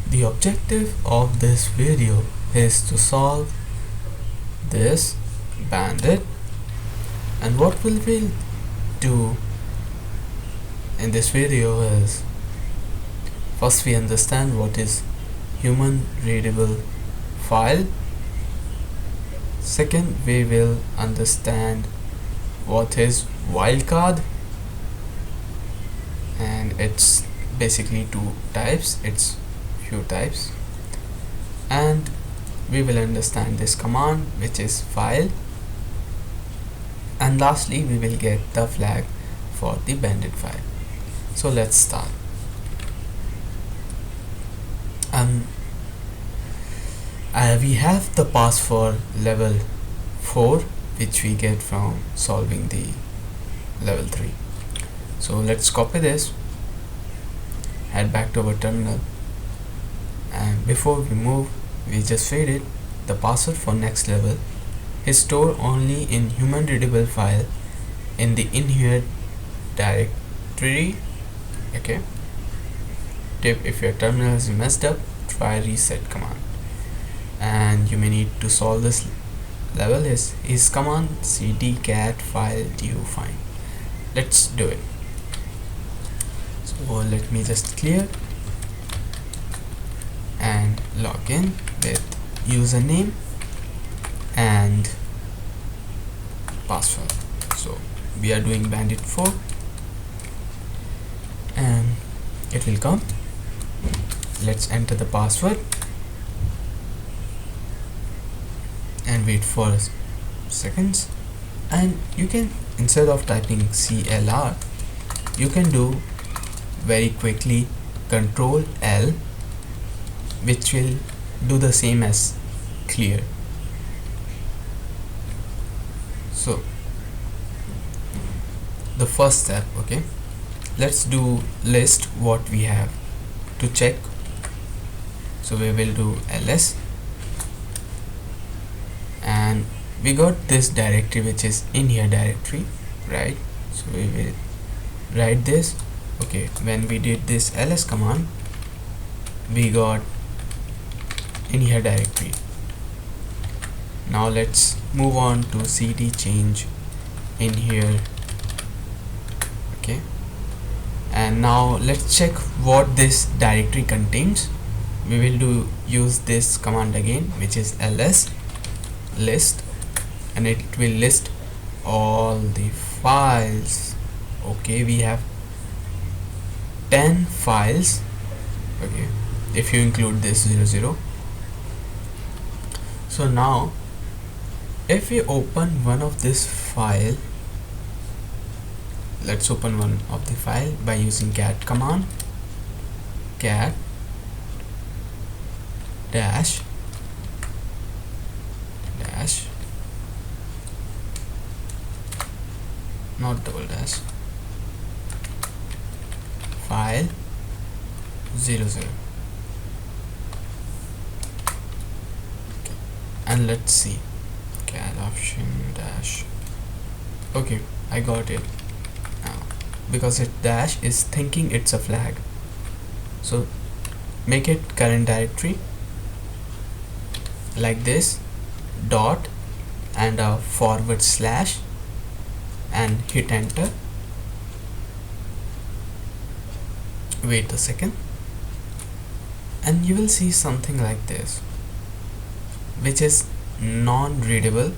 the objective of this video is to solve this bandit, and what we will do in this video is first we understand what is human readable file. Second, we will understand what is wildcard, and it's basically two types, it's few types. And we will understand this command, which is file, and lastly we will get the flag for the bandit file. So let's start. We have the pass for level 4, which we get from solving the level 3. So let's copy this, head back to our terminal, and before we move, we just read it. The password for next level is stored only in human-readable file in the in here directory. Okay. Tip: if your terminal is messed up, try reset command. And you may need to solve this level is command cd cat file do find. Let's do it. So let me just clear and log in with username and password. So we are doing bandit 4, and it will come. Let's enter the password and wait for seconds, and you can, instead of typing CLR, you can do very quickly Control L, which will do the same as clear. So the first step, okay, let's do list what we have to check. So we will do ls, and we got this directory which is in here directory, right? So we will write this. Okay, when we did this ls command, we got in here directory. Now let's move on to cd change in here. Okay, and now let's check what this directory contains. We will use this command again, which is ls list, and it will list all the files. Okay, we have 10 files. Okay, if you include this 00. So now if we open one of this file, let's open one of the file by using cat command, cat dash not double dash file 00. Okay. And let's see, cat option dash. Okay, I got it now, because it dash is thinking it's a flag. So make it current directory like this, dot and a forward slash, and hit enter. Wait a second, and you will see something like this, which is non-readable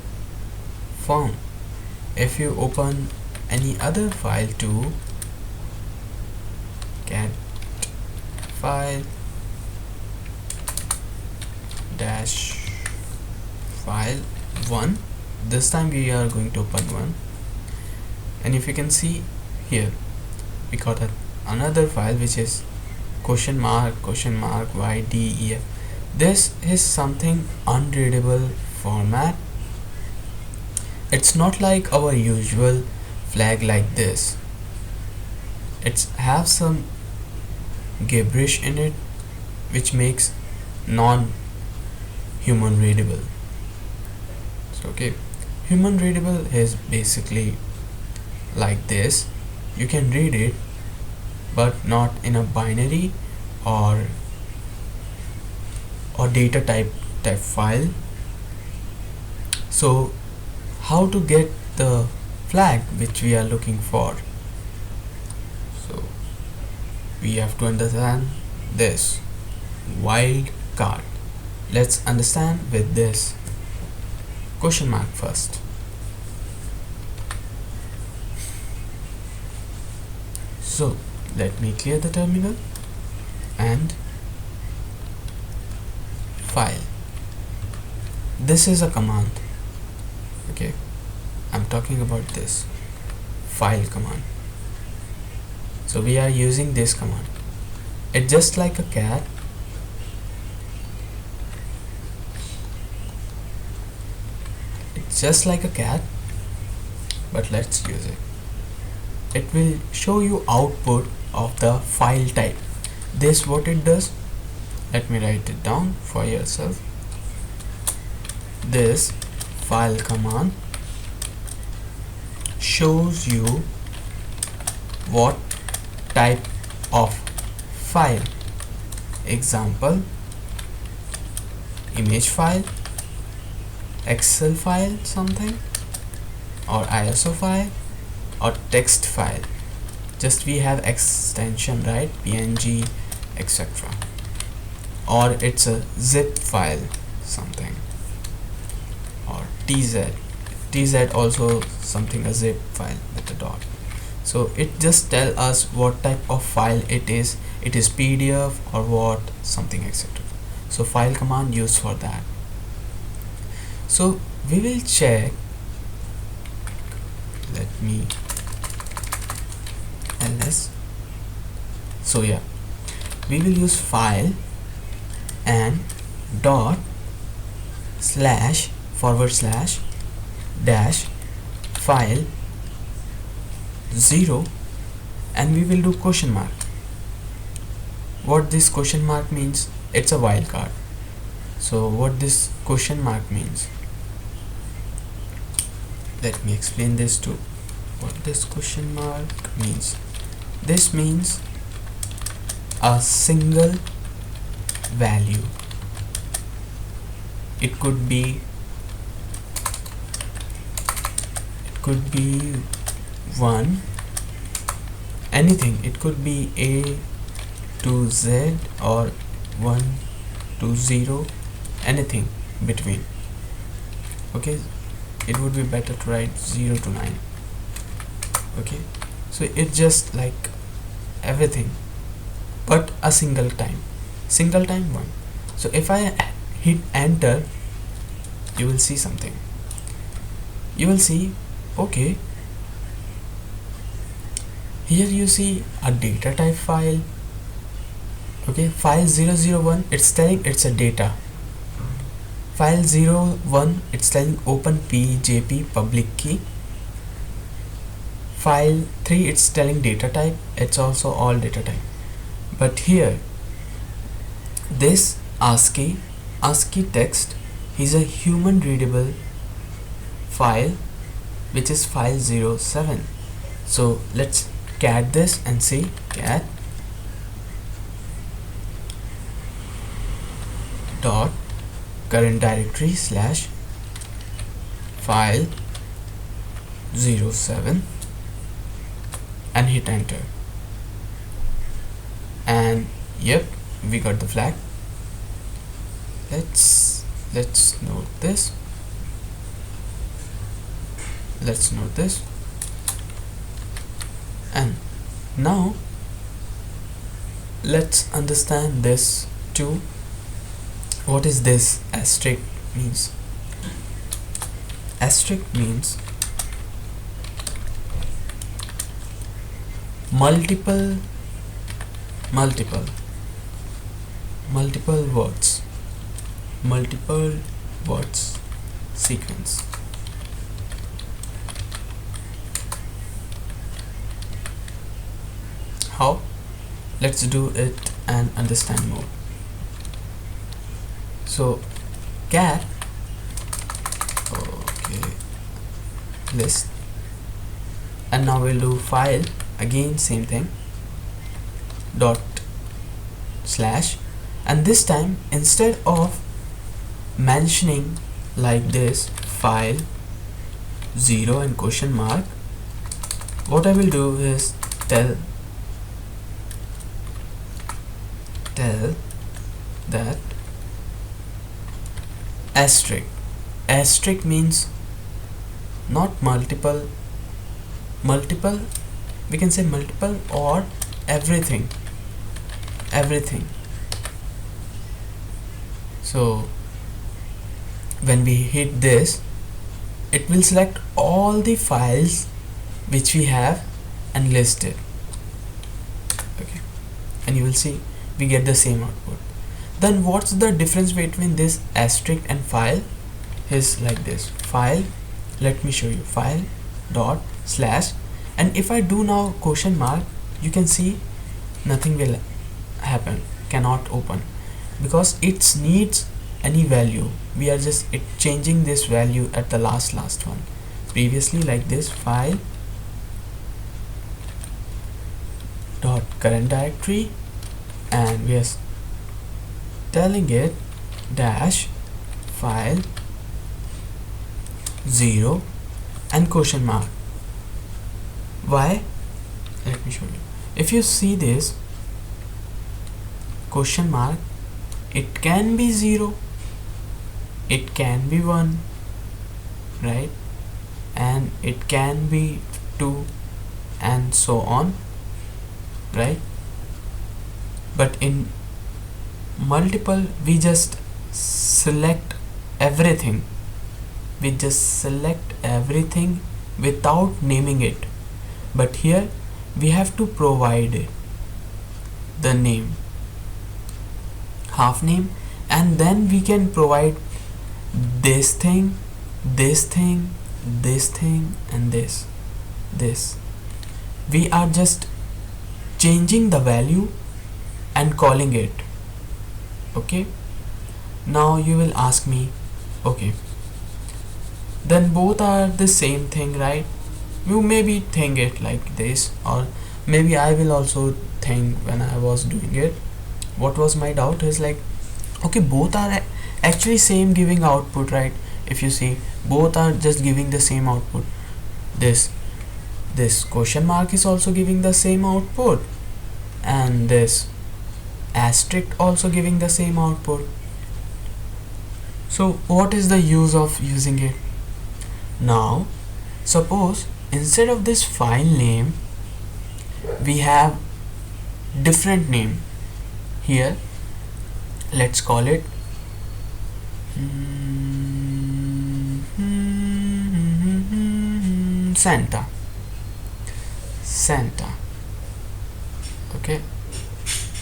form. If you open any other file too, cat file dash file 1, this time we are going to open one, and if you can see here, we got another file which is question mark ydef. This is something unreadable format. It's not like our usual flag like this. It's have some gibberish in it, which makes non-human readable. So okay, human readable is basically like this. You can read it but not in a binary or data type file. So how to get the flag which we are looking for? So we have to understand this wildcard. Let's understand with this question mark first. So let me clear the terminal and file. This is a command. Okay, I'm talking about this file command. So we are using this command. It's just like a cat. It's just like a cat, but let's use it. It will show you output of the file type. This what it does. Let me write it down for yourself. This file command shows you what type of file. Example, image file, Excel file something, or ISO file, or text file. Just we have extension, right? PNG, etc. Or it's a zip file something, or TZ also something, a zip file with a dot. So it just tell us what type of file it is PDF or what something, etc. So file command used for that. So we will check, let me ls. So yeah, we will use file and dot slash / dash file 0, and we will do question mark. What this question mark means? It's a wildcard. So what this question mark means, let me explain this too. What this question mark means, this means a single value. It could be 1, anything. It could be A to Z or 1 to 0, anything between. Okay, it would be better to write 0 to 9. Okay, so it's just like everything, but a single time 1. So if I hit enter, you will see something. You will see, okay, here you see a data type file. Okay, file 001, it's telling it's a data file. 01, it's telling open pjp public key. File 3, it's telling data type, it's also all data type. But here this ASCII text is a human readable file, which is file 07. So let's cat this and see cat dot current directory slash file 07 and hit enter, and yep, we got the flag. Let's note this. Let's note this. And now let's understand this too. What is this asterisk means? Asterisk means multiple words sequence. How? Let's do it and understand more. So cat, okay, list, and now we'll do file, again same thing, dot slash, and this time instead of mentioning like this file 0 and question mark, what I will do is tell that asterisk means not multiple, we can say multiple or everything. So when we hit this, it will select all the files which we have and list it. Okay, and you will see we get the same output. Then what's the difference between this asterisk and file is like this file, let me show you, file dot slash, and if I do now question mark, you can see nothing will happen, cannot open, because it needs any value. We are just changing this value at the last one. Previously like this file dot current directory, and we are telling it dash file 0 and question mark. Why? Let me show you. If you see this question mark, it can be 0, it can be 1, right, and it can be 2 and so on, right? But in multiple we just select everything, without naming it, but here we have to provide the name, half name, and then we can provide this thing, and this. We are just changing the value and calling it. Okay, now you will ask me, okay, then both are the same thing, right? You maybe think it like this, or maybe I will also think when I was doing it, what was my doubt is like, okay, both are actually same giving output, right? If you see, both are just giving the same output. This question mark is also giving the same output, and this asterisk also giving the same output. So what is the use of using it? Now suppose instead of this file name we have different name here. Let's call it Santa. Okay,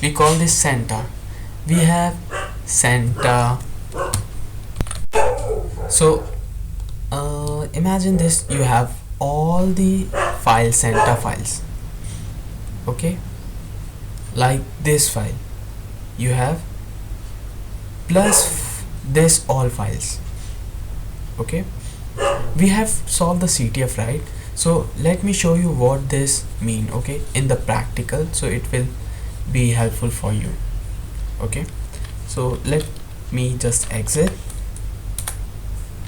we call this Santa. We have Santa. So imagine this, you have all the file Santa files. Okay, like this file you have plus this all files. Okay, we have solved the CTF, right? So let me show you what this mean, okay, in the practical, so it will be helpful for you. Okay, so let me just exit,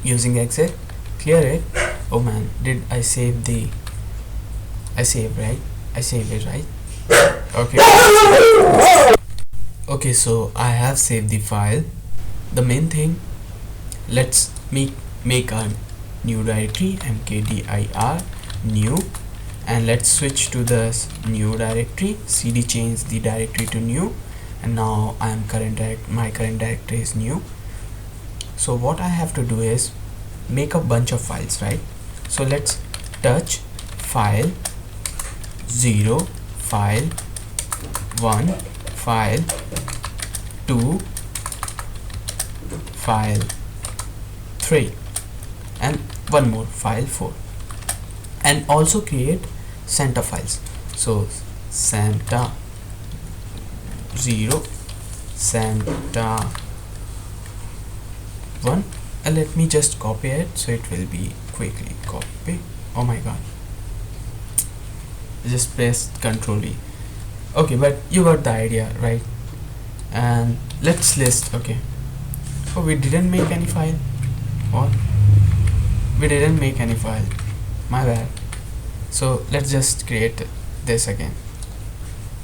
using exit, clear it. Oh man, did I save it right? Okay, so I have saved the file. The main thing, let's make a new directory, mkdir new, and let's switch to the new directory, cd change the directory to new, and now my current directory is new. So what I have to do is make a bunch of files, right? So let's touch file 0, file 1, file 2, file 3, and one more, file 4, and also create Santa files. So Santa 0, Santa 1, and let me just copy it so it will be quickly copy. Oh my god, just press Ctrl V. Okay, but you got the idea, right? And let's list. Okay, oh, we didn't make any file. What? We didn't make any file, my bad. So let's just create this again.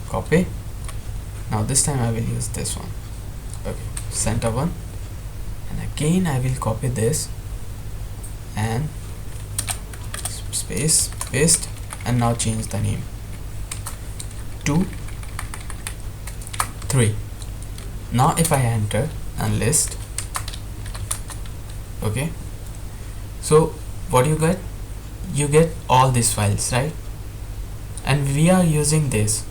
Copy. Now this time I will use this one. Okay, center one, and again I will copy this and space, paste, and now change the name. 2, 3. Now if I enter and list, okay, so what you get? You get all these files, right? And we are using this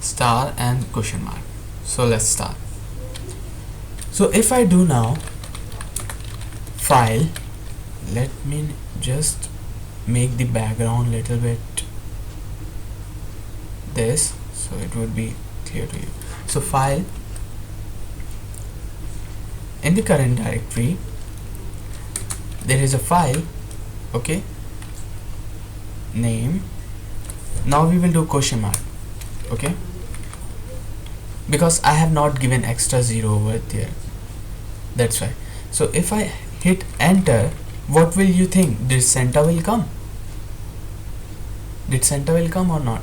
star and question mark. So let's start. So if I do now file, let me just make the background little bit this, so it would be clear to you. So file, in the current directory there is a file, okay, name. Now we will do question mark, okay, because I have not given extra 0 over there, that's why. So if I hit enter, what will you think? Did center will come? Did center will come or not?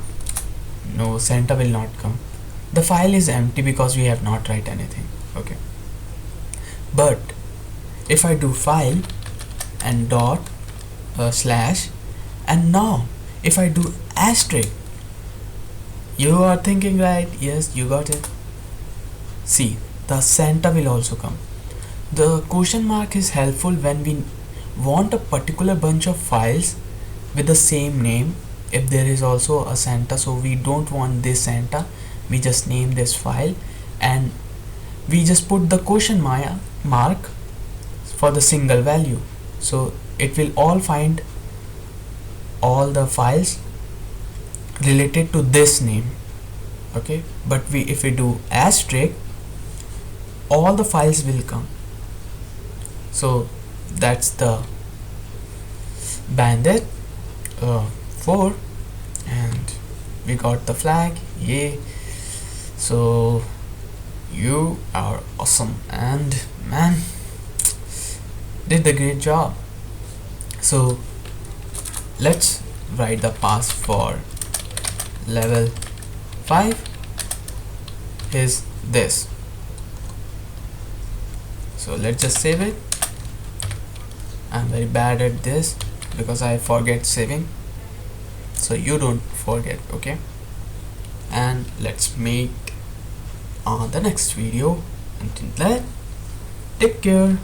No, center will not come. The file is empty because we have not write anything, okay. But if I do file and dot slash, and now if I do asterisk, you are thinking, right? Yes, you got it. See, the center will also come. The question mark is helpful when we want a particular bunch of files with the same name. If there is also a center, so we don't want this center, we just name this file and we just put the question mark for the single value, so it will all find all the files related to this name, okay. But if we do asterisk, all the files will come. So that's the Bandit 4, and we got the flag, yay. So you are awesome, and man, did the great job. So let's write the pass for level 5 is this. So let's just save it. I'm very bad at this because I forget saving, so you don't forget, okay. And let's meet on the next video. Until then, take care.